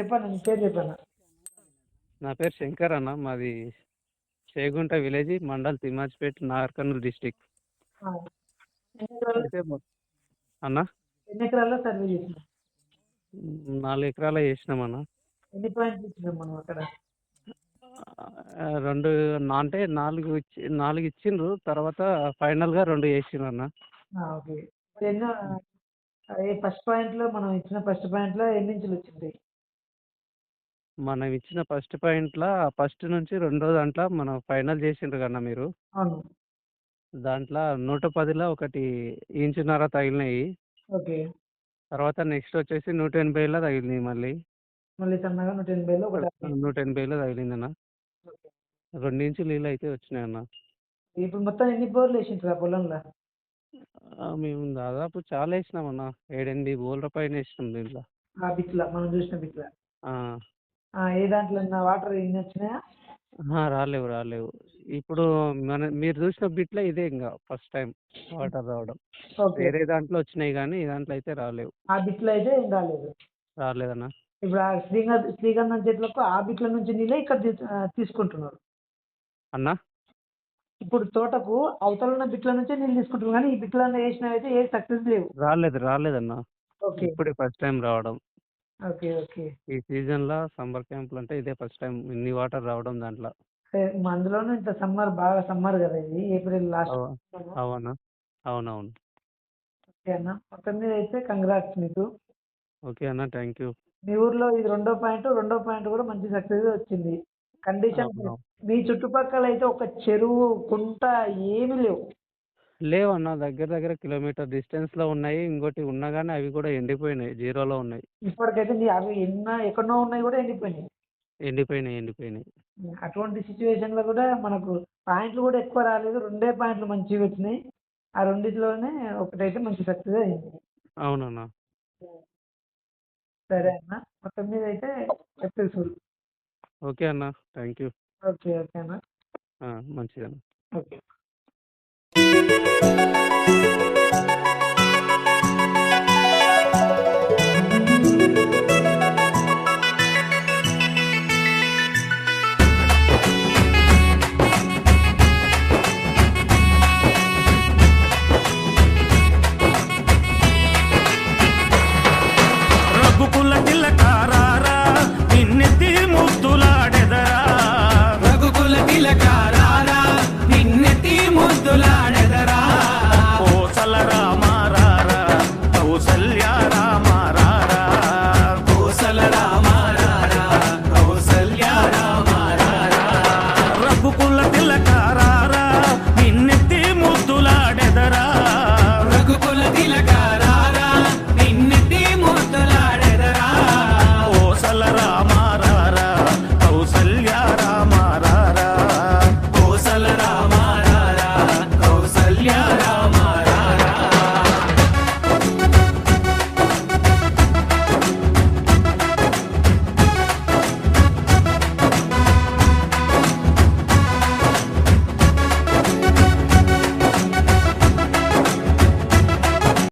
చెప్పండి. మీ పేరు చెప్పండి. నా పేరు శంకర్ అన్న. మాది చేగుంట విలేజ్, మండల్ తిమ్మాజిపేట్, నాగర్ కర్నూల్ డిస్టిక్. ఆ! ఎన్ని ఎకరాలు అయితే అన్న ఎన్ని ఎకరాల్లో సర్వే చేసినాం? 4 ఎకరాలు చేసినామన్న. ఎన్ని పాయింట్లు ఇచ్చినాం మనం అక్కడ? 2 అంటే 4 ఇచ్చిండ్రు. తర్వాత ఫైనల్‌గా 2 చేసిండ్రన్న. ఓకే. ఎన్నో ఫస్ట్ పాయింట్‌లో మనం ఇచ్చిన ఫస్ట్ పాయింట్‌లో ఎన్ని ఇంచులు వచ్చింది? మనం ఇచ్చిన ఫస్ట్ పాయింట్‌ల ఫస్ట్ నుంచి రెండో దాంట్లో మనం ఫైనల్ చేసిండ్రు కన్నా మీరు. అవును. దాంట్లో 110లో ఒకటి ఇంచున్నర తగిలినాయి. ఓకే. తర్వాత నెక్స్ట్ వచ్చేసి 180లో తగిలినాయి మళ్ళీ. మళ్ళీ సన్నగా 180లో ఒకటి 180లో తగిలిందన్న. ఓకే. 2 ఇంచులు నీళ్ళైతే వచ్చినాయన్న. ఇప్పుడు మొత్తం ఎన్ని బోర్లు వేసిండ్రు ఆ పొలంలో? మేము దాదాపు చాలా ఏసినామన్న. 7, 8 బోర్ల పైన ఏసినాం దీంట్లో. ఆ బిట్ల మనం చూసిన బిట్ల. ఆ! ఏ దాంట్లో వాటర్ ఎన్ని వచ్చినాయా? అహా! రాలేవు. ఇప్పుడు మీరు చూసిన బిట్‌లో ఇదే ఇంగ ఫస్ట్ టైమ్ వాటర్ రావడం. ఓకే. వేరే దాంట్లో వచ్చినాయి గానీ, ఈ దాంట్లో అయితే రాలేవు. ఆ బిట్ల అయితే ఏం రాలేదు. రాలేదన్న. ఇప్పుడు ఆ శ్రీగంధం చెట్లకు ఆ బిట్ల నుంచి నీళ్ళే ఇక్కడ తీసుకుంటున్నారు. అన్న? ఇప్పుడు తోటకు అవతల ఉన్న బిట్ల నుంచే నీళ్ళు తీసుకుంటున్నారు కానీ ఈ బిట్లలో వేసినవైతే ఏది సక్సెస్ లేవు. రాలేదన్న. ఓకే. ఇప్పుడే ఫస్ట్ టైమ్ రావడం. ఓకే. ఈ సీజన్‌లో సమ్మర్ క్యాంప్‌లో అంటే ఇదే ఫస్ట్ టైమ్ ఇన్ని వాటర్ రావడం దాంట్లో. అందులోనూ ఇంత బాగా సమ్మర్ కదా ఇది ఏప్రిల్ లాస్ట్. అవు అవునా? అవునవును. ఓకే అన్న. మొత్తం మీద అయితే కంగ్రాట్స్ మీకు. ఓకే అన్న. Thank you. మీ ఊర్లో ఇది రెండో పాయింట్ కూడా మంచి సక్సెస్ వచ్చింది. కండిషన్ అవునవును. మీ చుట్టుపక్కల అయితే ఒక చెరువు, కుంట ఏమీ లేవు. లేవన్న. దగ్గర దగ్గర కిలోమీటర్ డిస్టెన్స్‌లో ఉన్నాయి. ఇంకోటి ఉన్నా గానీ అవి కూడా ఎండిపోయినాయి. జీరోలో ఉన్నాయి. ఇప్పటికైతే అవి ఎక్కడనో ఉన్నాయి కూడా ఎండిపోయినాయి. ఎండిపోయినాయి. అటువంటి సిట్యుయేషన్‌లో కూడా మనకు పాయింట్లు కూడా ఎక్కువ రాలేదు. 2 పాయింట్లు మంచిగా వచ్చినాయి. ఆ రెండిట్లోనే ఒకటైతే మంచి సక్సెస్ అయింది. అవునన్నా. సరే అన్న. మొత్తం మీద అయితే సక్సెస్‌ఫుల్. ఓకే అన్న. Thank you. ఓకే అన్న. మంచిదన్న. ఓకే.